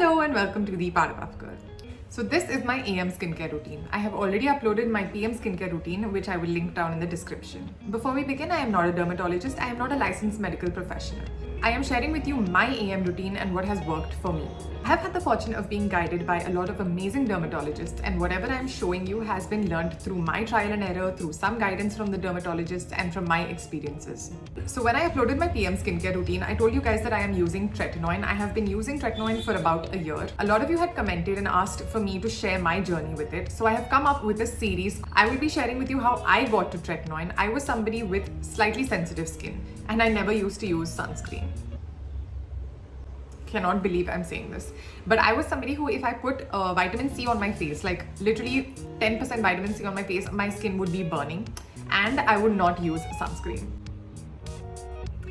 Hello and welcome to the Parabuff Girl. So this is my AM skincare routine. I have already uploaded my PM skincare routine, which I will link down in the description. Before we begin, I am not a dermatologist. I am not a licensed medical professional. I am sharing with you my AM routine and what has worked for me. I have had the fortune of being guided by a lot of amazing dermatologists, and whatever I am showing you has been learned through my trial and error, through some guidance from the dermatologist and from my experiences. So when I uploaded my PM skincare routine, I told you guys that I am using tretinoin. I have been using tretinoin for about a year. A lot of you had commented and asked for me to share my journey with it. So I have come up with a series. I will be sharing with you how I got to tretinoin. I was somebody with slightly sensitive skin and I never used to use sunscreen. Cannot believe I'm saying this, but I was somebody who, if I put vitamin C on my face, like literally 10% vitamin C on my face, my skin would be burning and I would not use sunscreen.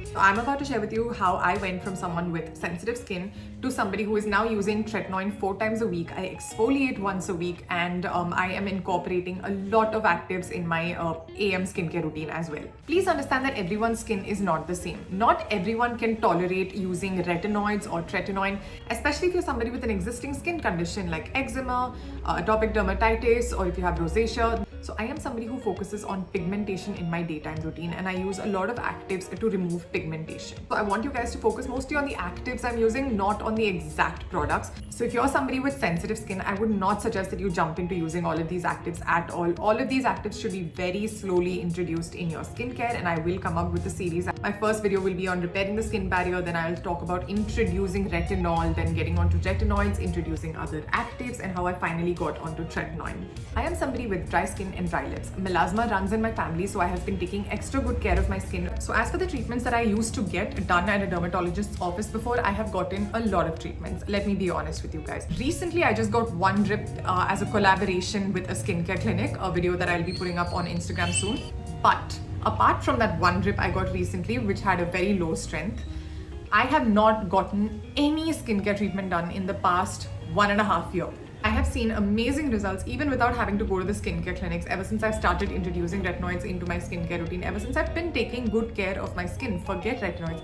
So I'm about to share with you how I went from someone with sensitive skin to somebody who is now using tretinoin 4 times a week. I exfoliate once a week, and I am incorporating a lot of actives in my AM skincare routine as well. Please understand that everyone's skin is not the same. Not everyone can tolerate using retinoids or tretinoin, especially if you're somebody with an existing skin condition like eczema, atopic dermatitis, or if you have rosacea. So I am somebody who focuses on pigmentation in my daytime routine, and I use a lot of actives to remove pigmentation. So I want you guys to focus mostly on the actives I'm using, not on the exact products. So if you're somebody with sensitive skin, I would not suggest that you jump into using all of these actives at all. All of these actives should be very slowly introduced in your skincare, and I will come up with a series. My first video will be on repairing the skin barrier, then I'll talk about introducing retinol, then getting onto retinoids, introducing other actives, and how I finally got onto tretinoin. I am somebody with dry skin and dry lips. Melasma runs in my family, so I have been taking extra good care of my skin. So as for the treatments that I used to get done at a dermatologist's office before, I have gotten a lot of treatments. Let me be honest with you guys. Recently, I just got one drip as a collaboration with a skincare clinic, a video that I'll be putting up on Instagram soon. But apart from that one drip I got recently, which had a very low strength, I have not gotten any skincare treatment done in the past 1.5 years. I have seen amazing results even without having to go to the skincare clinics ever since I've started introducing retinoids into my skincare routine, ever since I've been taking good care of my skin. Forget retinoids.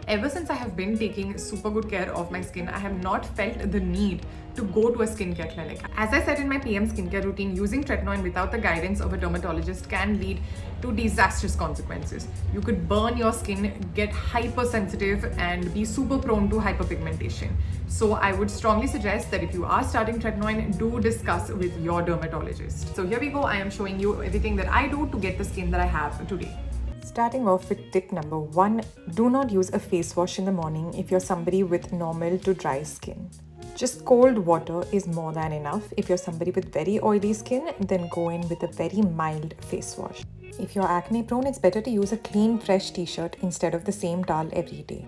Ever since I have been taking super good care of my skin, I have not felt the need to go to a skincare clinic. As I said in my PM skincare routine, using tretinoin without the guidance of a dermatologist can lead to disastrous consequences. You could burn your skin, get hypersensitive, and be super prone to hyperpigmentation. So I would strongly suggest that if you are starting tretinoin, do discuss with your dermatologist. So here we go. I am showing you everything that I do to get the skin that I have today. Starting off with tip number 1, do not use a face wash in the morning if you're somebody with normal to dry skin. Just cold water is more than enough. If you're somebody with very oily skin, then go in with a very mild face wash. If you're acne prone, it's better to use a clean, fresh t-shirt instead of the same towel every day.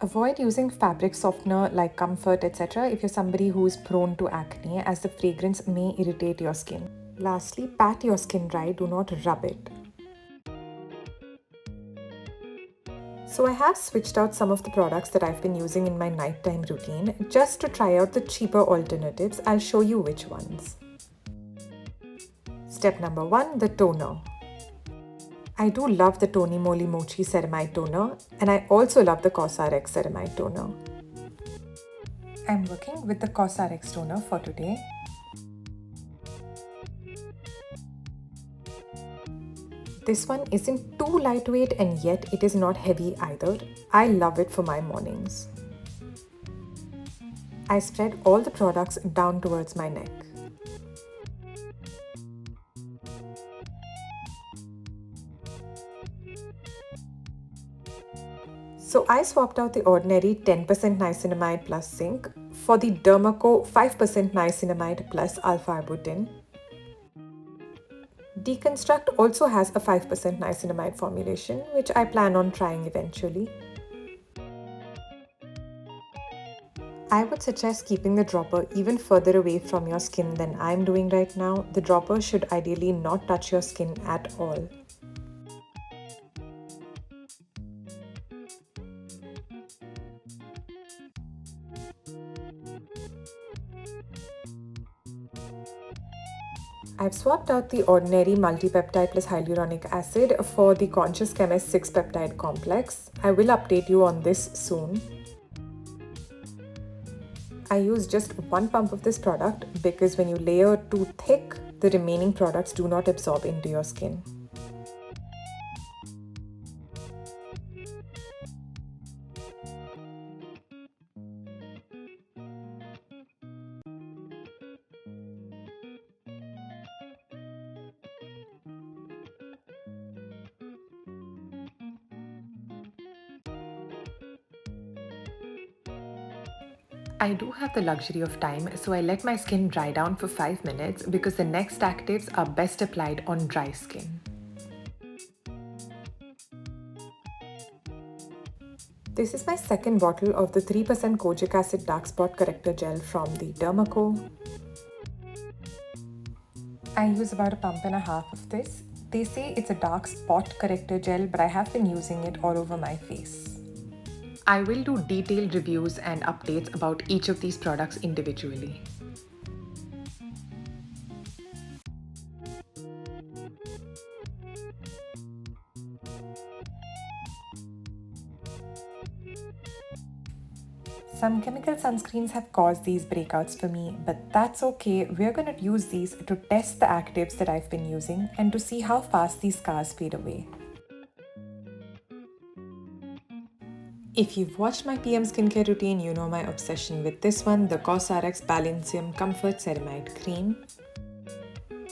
Avoid using fabric softener like Comfort, etc. if you're somebody who is prone to acne, as the fragrance may irritate your skin. Lastly, pat your skin dry, do not rub it. So I have switched out some of the products that I've been using in my nighttime routine just to try out the cheaper alternatives. I'll show you which ones. Step number 1, the toner. I do love the Tonymoly Mochi Ceramide toner, and I also love the Cosrx Ceramide toner. I'm working with the Cosrx toner for today. This one isn't too lightweight, and yet it is not heavy either. I love it for my mornings. I spread all the products down towards my neck. So I swapped out the ordinary 10% niacinamide plus zinc for the Dermaco 5% niacinamide plus alpha-arbutin. Deconstruct also has a 5% niacinamide formulation, which I plan on trying eventually. I would suggest keeping the dropper even further away from your skin than I'm doing right now. The dropper should ideally not touch your skin at all. I've swapped out the ordinary multi-peptide plus hyaluronic acid for the Conscious Chemist 6 peptide complex. I will update you on this soon. I use just one pump of this product because when you layer too thick, the remaining products do not absorb into your skin. I do have the luxury of time, so I let my skin dry down for 5 minutes because the next actives are best applied on dry skin. This is my second bottle of the 3% kojic acid dark spot corrector gel from the Dermaco. I use about a pump and a half of this. They say it's a dark spot corrector gel, but I have been using it all over my face. I will do detailed reviews and updates about each of these products individually. Some chemical sunscreens have caused these breakouts for me, but that's okay. We're going to use these to test the actives that I've been using and to see how fast these scars fade away. If you've watched my PM skincare routine, you know my obsession with this one, the Cosrx Balancium Comfort Ceramide Cream.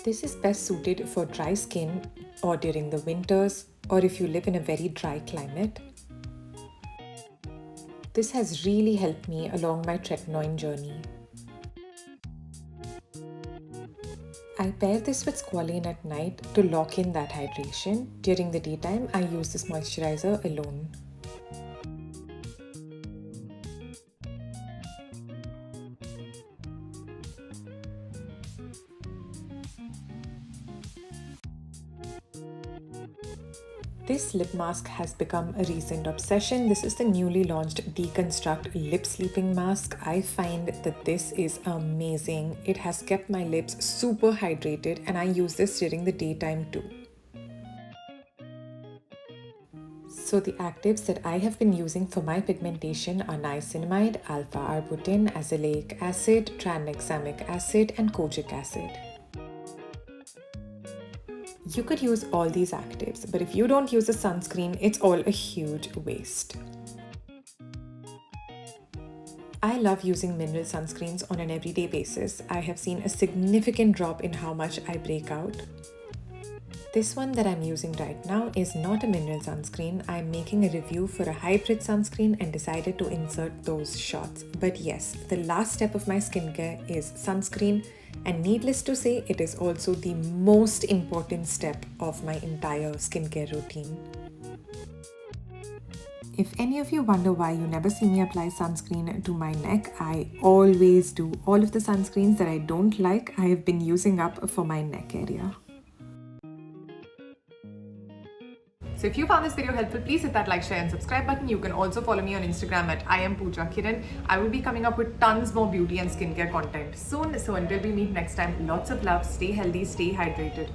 This is best suited for dry skin or during the winters or if you live in a very dry climate. This has really helped me along my tretinoin journey. I pair this with squalane at night to lock in that hydration. During the daytime, I use this moisturizer alone. This lip mask has become a recent obsession. This is the newly launched Deconstruct Lip Sleeping Mask. I find that this is amazing. It has kept my lips super hydrated and I use this during the daytime too. So the actives that I have been using for my pigmentation are niacinamide, alpha-arbutin, azelaic acid, tranexamic acid and kojic acid. You could use all these actives, but if you don't use a sunscreen, it's all a huge waste. I love using mineral sunscreens on an everyday basis. I have seen a significant drop in how much I break out. This one that I'm using right now is not a mineral sunscreen. I'm making a review for a hybrid sunscreen and decided to insert those shots. But yes, the last step of my skincare is sunscreen. And needless to say, it is also the most important step of my entire skincare routine. If any of you wonder why you never see me apply sunscreen to my neck, I always do. All of the sunscreens that I don't like, I have been using up for my neck area. So if you found this video helpful, please hit that like, share and subscribe button. You can also follow me on Instagram at @IamPoojaKiran. I will be coming up with tons more beauty and skincare content soon. So until we meet next time, lots of love, stay healthy, stay hydrated.